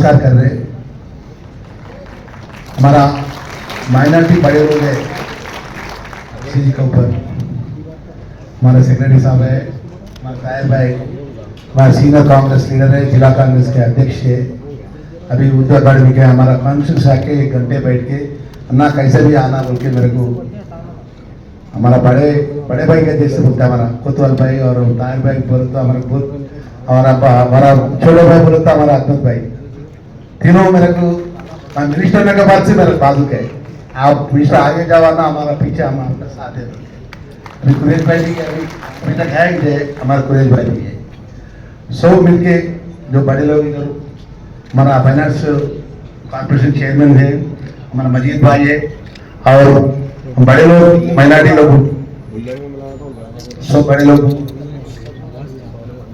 नमस्कार कर रहे। हमारा माइनॉरिटी बड़े लोग हैं जी के ऊपर, हमारे सेक्रेटरी साहब है, हमारे ताहिर भाई, हमारे सीनियर कांग्रेस लीडर है, जिला कांग्रेस के अध्यक्ष है। अभी उर्दू अकाडमी के हमारा फंक्शन से आके 1 घंटे बैठ के अन्ना कैसे भी आना बोल के मेरे को हमारा बड़े भाई के जैसे बोलता है, हमारा कोतवाल भाई और ताहिर भाई बोले तो हमारा छोटे भाई बोले तो हमारा अहमद भाई, तीनों मेरे को मिनिस्टर होने के बाद से मेरे बाजू के, आप मिनिस्टर आगे जाओ ना हमारा पीछे, हम आपका साथ है। अभी कुरेश भाई भी अभी तक है ही, हमारा कुरेश भाई भी है। सब मिलके जो बड़े लोग इधर, हमारा फाइनेंस कॉर्पोरेशन चेयरमैन है, हमारा मजीद भाई है, और बड़े लोग माइनॉरिटी लोग, सब बड़े लोग,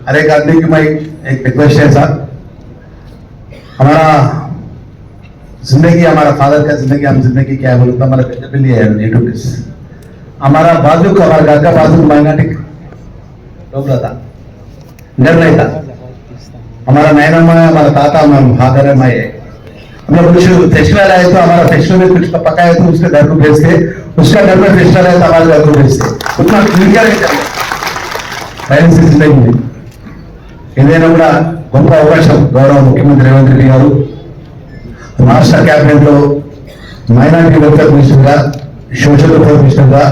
हर एक आदमी की मैं एक रिक्वेस्ट है साहब, हमारा जिंदगी, हमारा फादर का जिंदगी, हम जिंदगी क्या है बोलो तो हमारा बिल्ली है नेटिव, हमारा बाजू का, हमारा घर का बाजू माइनॉरिटी लोग था, घर नहीं था। हमारा नैनम्मा है, हमारा ताता, हमारा फादर है, मैं है। हम लोग कुछ फेस्टिवल आए तो हमारा फेस्टिवल में कुछ पका है तो उसके घर को भेजते, उसका घर में फेस्टिवल है तो हमारे घर को भेजते, उतना क्लियर है जिंदगी में। ఇదేనా కూడా గొప్ప అవకాశం గౌరవ ముఖ్యమంత్రి రేవంత్ రెడ్డి గారు రాష్ట్ర క్యాబినెట్ లో మైనారిటీ వెల్ఫేర్ మినిస్టర్ గా, సోషల్ వెల్ఫేర్ మినిస్టర్ గా,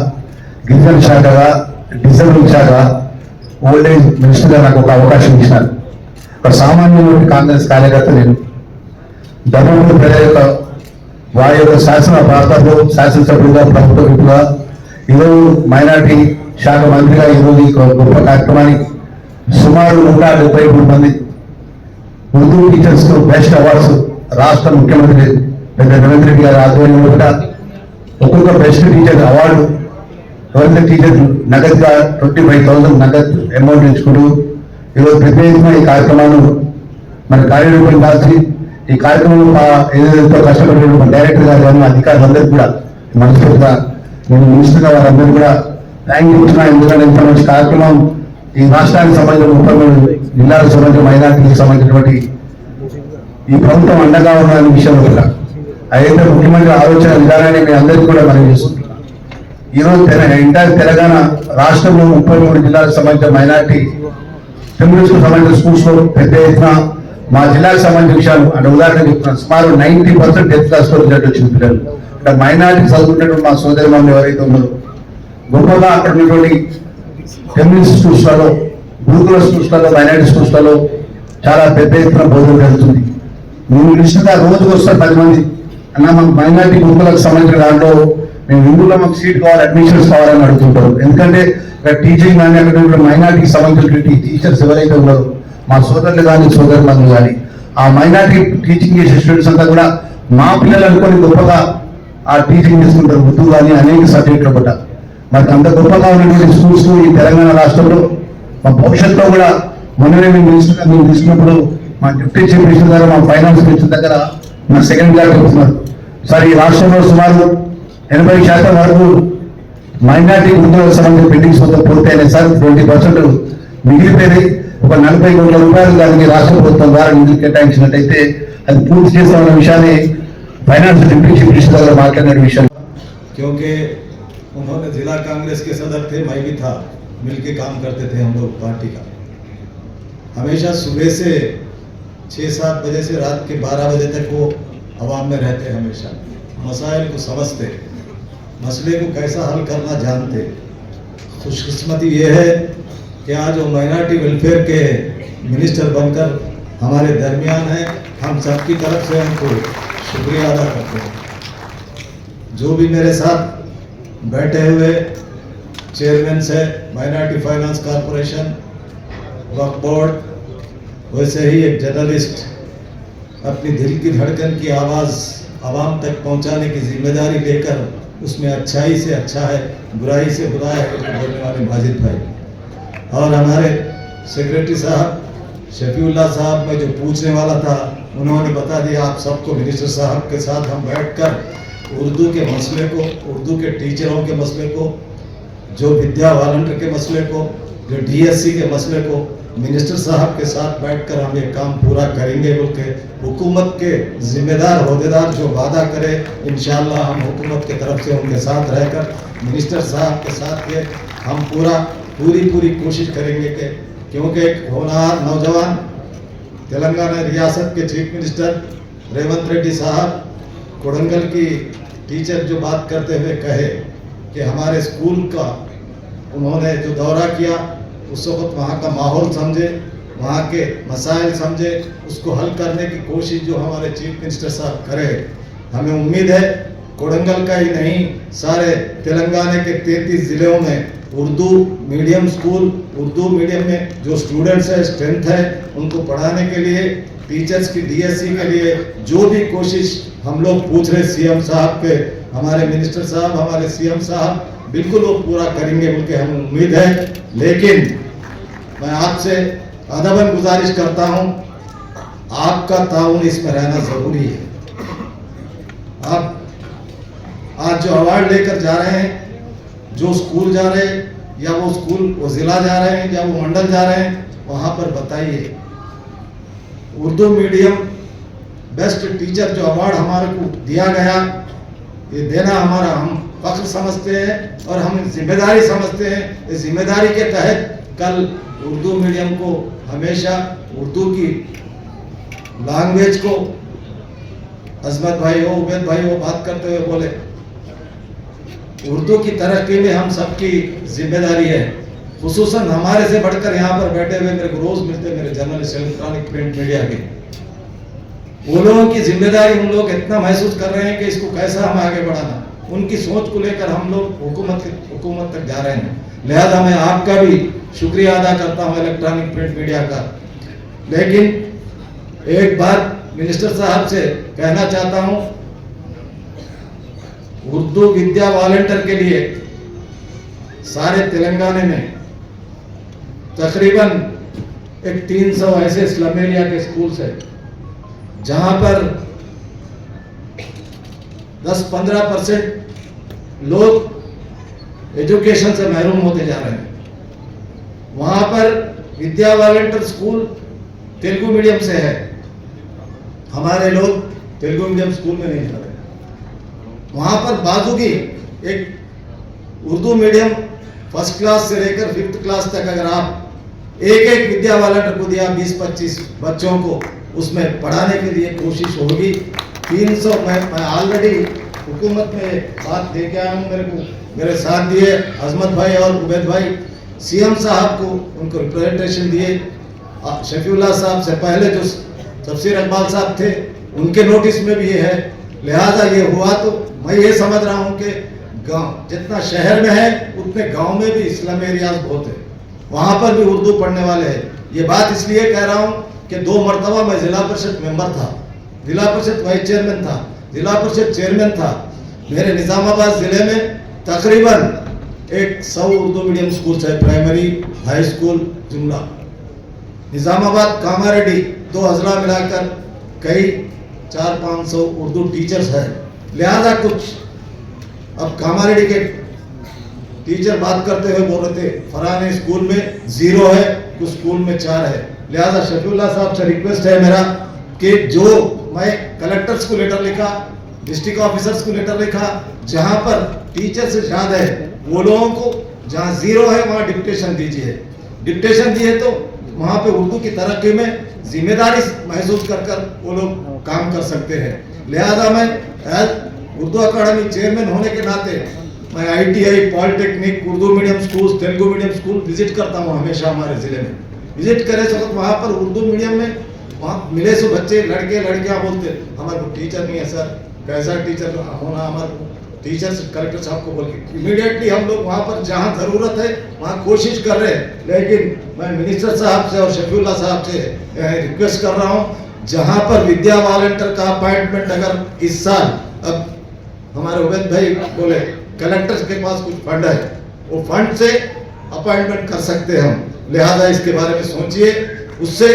గిరిజన శాఖగా, డిజబుల్ శాఖ, ఓల్డ్ ఏజ్ మినిస్టర్ గా నాకు ఒక అవకాశం ఇచ్చినారు. ఒక సామాన్యమైన కాంగ్రెస్ కార్యకర్త నేను ధర్మపురి ప్రజల యొక్క వారి యొక్క శాసన ప్రాంతాల్లో శాసనసభ్యులుగా, ప్రభుత్వ విపుగా, ఈరోజు మైనారిటీ శాఖ మంత్రిగా ఈరోజు ఈ గొప్ప కార్యక్రమాన్ని సుమారు 173 మంది ఉర్దూ టీచర్స్ కు బెస్ట్ అవార్డ్స్ రాష్ట్ర ముఖ్యమంత్రి పెద్ద రేవంత్ రెడ్డి గారి ఆధ్వర్యంలో కూడా ఒక్కొక్క బెస్ట్ టీచర్ అవార్డు ఎవరైతే టీచర్ నగదుగా 25,000 నగదు అమౌంట్ ఇచ్చుకుంటూ ఈరోజు పెద్ద ఎత్తున ఈ కార్యక్రమాన్ని మన కార్యరూపం దాల్చి ఈ కార్యక్రమంలో ఏదైతే కష్టపడిన డైరెక్టర్ గారు కానీ అధికారులందరికీ కూడా మనస్ఫూర్తిగా నేను మినిస్టర్గా వారందరూ కూడా థ్యాంక్ యూ ఇస్తున్నా. ఎందుకంటే ఇంత మంచి కార్యక్రమం ఈ రాష్ట్రానికి సంబంధించిన 33 జిల్లాలకు సంబంధించిన మైనారిటీకి సంబంధించినటువంటి ఈ ప్రభుత్వం అండగా ఉన్న విషయంలో కూడా అయితే ముఖ్యమంత్రి ఆలోచన విధానాన్ని మీ అందరికీ కూడా మనం చేసుకుంటున్నాం. ఈరోజు ఎంటైర్ తెలంగాణ రాష్ట్రంలో 33 జిల్లాలకు సంబంధించిన మైనారిటీ టెంపుల్స్కు సంబంధించిన స్కూల్స్ లో పెద్ద ఎత్తున మా జిల్లాకు సంబంధించిన విషయాలు అంటే ఉదాహరణ చెప్తున్నాను, సుమారు 90% 10th క్లాస్ లో రిజల్ట్ వచ్చిన పిల్లలు అక్కడ మైనారిటీ చదువుకున్నటువంటి మా సోదరి మమ్మల్ని ఎవరైతే ఉన్నారో గొప్పగా అక్కడ ఉన్నటువంటి ఫెమినిన్ స్కూల్స్లలో, గురుకుల స్కూల్స్లలో, మైనారిటీ స్కూల్స్లలో చాలా పెద్ద ఎత్తున బోధన జరుగుతుంది. మేము నిశ్చితంగా రోజుకు వస్తారు 10 మంది అన్న మాకు మైనారిటీ గురుకులకు సంబంధించిన దాంట్లో మేము హిందూలో మాకు సీట్ కావాలి, అడ్మిషన్స్ కావాలని అడుగుతుంటారు. ఎందుకంటే ఇక్కడ టీచింగ్ కానీ అక్కడ మైనారిటీకి సంబంధించినటువంటి టీచర్స్ ఎవరైతే ఉన్నారో మా సోదరులు కానీ సోదరులు కానీ ఆ మైనారిటీ టీచింగ్ చేసే స్టూడెంట్స్ అంతా కూడా మా పిల్లలు అనుకొని గొప్పగా ఆ టీచింగ్ చేసుకుంటారు, ఉర్దూ కానీ అనేక సబ్జెక్టులు కూడా. మనకు అంత గొప్పగా ఉన్నటువంటి స్కూల్స్ ఈ తెలంగాణ రాష్ట్రంలో మా భవిష్యత్తులో కూడా మొన్ననే మేము తీసుకున్నప్పుడు మా డిప్యూటీ చీఫ్ మినిస్టర్ గారు మా ఫైనాన్స్ మినిస్టర్ దగ్గర నా సెకండ్ క్లాస్ చెప్తున్నారు, సార్ ఈ రాష్ట్రంలో సుమారు 80% వరకు మైనారిటీ ఉద్యోగులకు సంబంధించిన పెండింగ్స్ మొత్తం పూర్తయినాయి సార్, 20% మిగిలిపోయినాయి. ఒక 40 కోట్ల రూపాయలు దానికి రాష్ట్ర ప్రభుత్వం ద్వారా నిధులు కేటాయించినట్టయితే అది పూర్తి చేస్తామన్న విషయాన్ని ఫైనాన్స్ డిప్యూటీ చీఫ్ మినిస్టర్ దగ్గర మాట్లాడిన విషయం. क्योंकि उन्होंने जिला कांग्रेस के सदर थे, मैं भी था, मिलके काम करते थे हम लोग पार्टी का। हमेशा सुबह से 6-7 बजे से रात के 12 बजे तक वो आवाम में रहते, हमेशा मसाइल को समझते, मसले को कैसा हल करना जानते। खुशकिस्मती ये है कि आज वो माइनॉरिटी वेलफेयर के मिनिस्टर बनकर हमारे दरमियान हैं। हम सबकी तरफ से उनको शुक्रिया अदा करते हैं। जो भी मेरे साथ बैठे हुए चेयरमैन से माइनॉरिटी फाइनेंस कॉर्पोरेशन, वक्फ बोर्ड, वैसे ही एक जर्नलिस्ट अपनी दिल की धड़कन की आवाज़ आवाम तक पहुंचाने की जिम्मेदारी लेकर उसमें अच्छाई से अच्छा है, बुराई से बुरा है बोलने वाले माजिद भाई, और हमारे सेक्रेटरी साहब शफीउल्लाह साहब में जो पूछने वाला था उन्होंने बता दिया आप सबको। मिनिस्टर साहब के साथ हम बैठकर उर्दू के मसले को, उर्दू के टीचरों के मसले को, जो विद्या वॉलंटियर के मसले को, जो DSC के मसले को मिनिस्टर साहब के साथ बैठकर हम ये काम पूरा करेंगे बोल के हुकूमत के जिम्मेदार अहदेदार जो वादा करे, इंशाअल्लाह हम हुकूमत के तरफ से उनके साथ रहकर मिनिस्टर साहब के साथ ये हम पूरी कोशिश करेंगे कि क्योंकि एक होनहार नौजवान तेलंगाना रियासत के चीफ मिनिस्टर रेवंत रेड्डी साहब कोडंगल की टीचर जो बात करते हुए कहे कि हमारे स्कूल का उन्होंने जो दौरा किया उस वक्त वहाँ का माहौल समझे, वहाँ के मसाइल समझे, उसको हल करने की कोशिश जो हमारे चीफ मिनिस्टर साहब करे। हमें उम्मीद है कोडंगल का ही नहीं सारे तेलंगाना के 33 जिलों में Urdu medium school, Urdu medium में जो स्टूडेंट्स है स्ट्रेंथ है उनको पढ़ाने के लिए टीचर्स की डीएससी के लिए जो भी कोशिश हम लोग पूछ रहे सीएम साहब के, हमारे मिनिस्टर साहब, हमारे सीएम साहब बिल्कुल वो पूरा करेंगे उनके हमें उम्मीद है। लेकिन मैं आपसे अदबन गुजारिश करता हूं, आपका ताउन इसमें रहना जरूरी है। आप आज जो अवार्ड लेकर जा रहे हैं, जो स्कूल जा रहे हैं या वो स्कूल वो जिला जा रहे हैं या वो मंडल जा रहे हैं, वहां पर बताइए उर्दू मीडियम बेस्ट टीचर जो अवार्ड हमारे को दिया गया, ये देना हमारा हम फख्र समझते हैं और हम जिम्मेदारी समझते हैं। इस जिम्मेदारी के तहत कल उर्दू मीडियम को हमेशा उर्दू की लैंग्वेज को अजमत भाई हो, उबैद भाई हो बात करते हुए बोले उर्दू की तरक्की में हम सबकी जिम्मेदारी है। खुसूसन हमारे से बढ़कर यहाँ पर बैठे हुए मेरे को रोज मिलते मेरे जर्नलिस्ट इलेक्ट्रॉनिक प्रिंट मीडिया के, वो लोगों की जिम्मेदारी उन लोग इतना महसूस कर रहे हैं कि इसको कैसा हम आगे बढ़ाना, उनकी सोच को लेकर हम लोग हुकूमत तक जा रहे हैं। लिहाजा मैं आपका भी शुक्रिया अदा करता हूं इलेक्ट्रॉनिक प्रिंट मीडिया का। लेकिन एक बात मिनिस्टर साहब से कहना चाहता हूं, उर्दू विद्या वॉलंटियर के लिए सारे तेलंगाना में तकरीबन एक 300 ऐसे स्लम एरिया के स्कूल्स है जहां पर 10-15% लोग एजुकेशन से महरूम होते जा रहे हैं। वहां पर विद्या वॉलंटियर स्कूल तेलुगु मीडियम से है, हमारे लोग तेलुगु मीडियम स्कूल में नहीं जा रहे। वहां पर बाजू की एक उर्दू मीडियम फर्स्ट क्लास से लेकर 5th क्लास तक अगर आप एक विद्या वॉलंटियर को दिया 20-25 बच्चों को उसमें पढ़ाने के लिए कोशिश होगी। 300 मैं ऑलरेडी हुकूमत में बात दे के आया हूँ, मेरे साथ दिए अजमत भाई और उबैद भाई, सीएम साहब को उनको रिप्रेजेंटेशन दिए, शफीउल्लाह साहब से पहले जो तफसीर इकबाल साहब थे उनके नोटिस में भी ये है। लिहाजा ये हुआ तो मैं ये समझ रहा हूँ कि गांव जितना शहर में है उतने गांव में भी इस्लाम एरियाज बहुत है, वहां पर भी उर्दू पढ़ने वाले हैं। ये बात इसलिए कह रहा हूँ कि 2 मरतबा मैं जिला परिषद मेंबर था, जिला परिषद वाइस चेयरमैन था, जिला परिषद चेयरमैन था। मेरे निजामाबाद जिले में तकरीबन 100 उर्दू मीडियम स्कूल है, प्राइमरी हाई स्कूल जुमला। निजामाबाद कामारेड्डी 2 अजला मिलाकर कई 400-500 उर्दू टीचर्स है। लिहाजा कुछ अब कामारेड्डी के टीचर बात करते हुए बोल रहे थे फराने स्कूल में 0 है, कुछ स्कूल में 4 है। लिहाजा शफीउल्लाह साहब से रिक्वेस्ट है मेरा कि जो मैं कलेक्टर्स को लेटर लिखा, डिस्ट्रिक्ट ऑफिसर्स को लेटर लिखा, जहां पर टीचर से ज्यादा है वो लोगों को जहां 0 है वहां डिक्टेशन दीजिए। डिक्टेशन दिए तो वहां पे उर्दू की तरक्की में जिम्मेदारी महसूस कर वो लोग काम कर सकते हैं। लिहाजा मैं उर्दू अकादमी चेयरमैन होने के नाते मैं ITI, polytechnic, Urdu medium school, Telugu medium school visit करता हूँ हमेशा हमारे जिले में। विजिट करे तो वहाँ पर उर्दू मीडियम में वहाँ मिले सो बच्चे लड़के लड़कियाँ बोलते हमारे को टीचर नहीं है सर, कैसा टीचर होना, हमारे टीचर कलेक्टर साहब को बोल के इमीडिएटली हम लोग वहाँ पर जहाँ जरूरत है वहाँ कोशिश कर रहे हैं। लेकिन मैं मिनिस्टर साहब से और शफीउल्लाह साहब से रिक्वेस्ट कर रहा हूँ, जहाँ पर विद्या वॉलंटियर का अपॉइंटमेंट अगर इस साल, अब हमारे उबैद भाई बोले कलेक्टर के पास कुछ फंड है, वो फंड से अपॉइंटमेंट कर सकते हैं हम। लिहाजा इसके बारे में सोचिए, उससे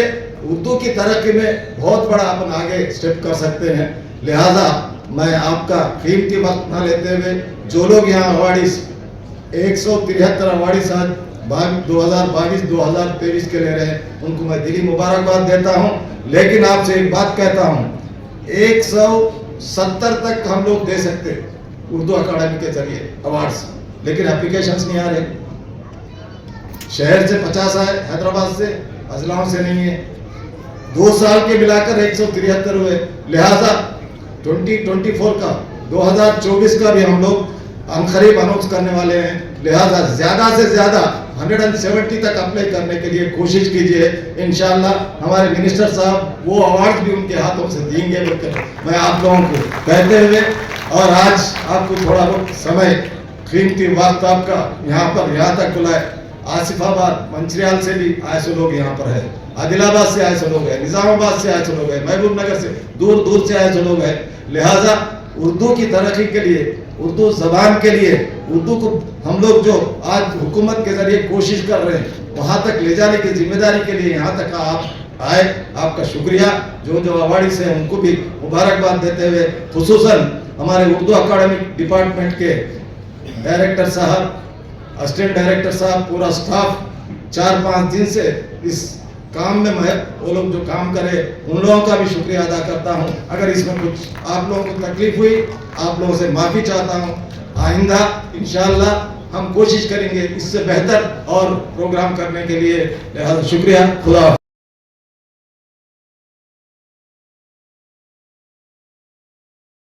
उर्दू की तरक्की में बहुत बड़ा अपन आगे स्टेप कर सकते हैं। लिहाजा मैं आपका कीमती वक्त ना लेते हुए जो लोग यहाँ अवार्डीज 173 अवार्डीज आज 2022-2023 के ले रहे हैं, उनको मैं दिली मुबारकबाद देता हूं। लेकिन आपसे एक बात कहता हूं, 170 तक हम लोग दे सकते उर्दू अकादमी के जरिए अवार्ड्स, लेकिन एप्लीकेशंस नहीं आ रहे। शहर से 50 आए, हैदराबाद से, अजलाओं से नहीं है। 2 साल के मिलाकर 173 हुए। लिहाजा 2024 का 2024 का भी हम लोग अनखरीब अनाउंस करने वाले हैं। लिहाजा ज्यादा से ज्यादा 170 तक अप्लाई करने के लिए कोशिश कीजिए। इंशाल्लाह हमारे मिनिस्टर साहब वो अवार्ड भी उनके हाथों से देंगे बोलकर मैं आप लोगों को कहते हुए, और आज आपको थोड़ा बहुत समय कीमती वक्त आपका यहाँ तक बुलाए। आसिफाबाद, मंचिरियाल से भी आए सो लोग यहाँ पर है, आदिलाबाद से आए सो लोग है, निजामाबाद से आए सो लोग है, महबूब नगर से दूर दूर से आए सो लोग है। लिहाजा उर्दू की तरक्की के लिए, उर्दू जबान के लिए, उर्दू को हम लोग जो आज हुकूमत के जरिए कोशिश कर रहे हैं वहां तक ले जाने की जिम्मेदारी के लिए यहाँ तक आप आए, आपका शुक्रिया। जो अवार्डीज हैं उनको भी मुबारकबाद देते हुए, खुसूसन हमारे उर्दू अकादमिक डिपार्टमेंट के डायरेक्टर साहब, असिस्टेंट डायरेक्टर साहब, पूरा स्टाफ 4-5 दिन से इस काम में मैं वो लोग जो काम करे उन लोगों का भी शुक्रिया अदा करता हूं। अगर इसमें कुछ आप लोगों को तकलीफ हुई, आप लोगों से माफी चाहता हूं। आइंदा इंशाअल्लाह हम कोशिश करेंगे इससे बेहतर और प्रोग्राम करने के लिए। शुक्रिया। खुदा।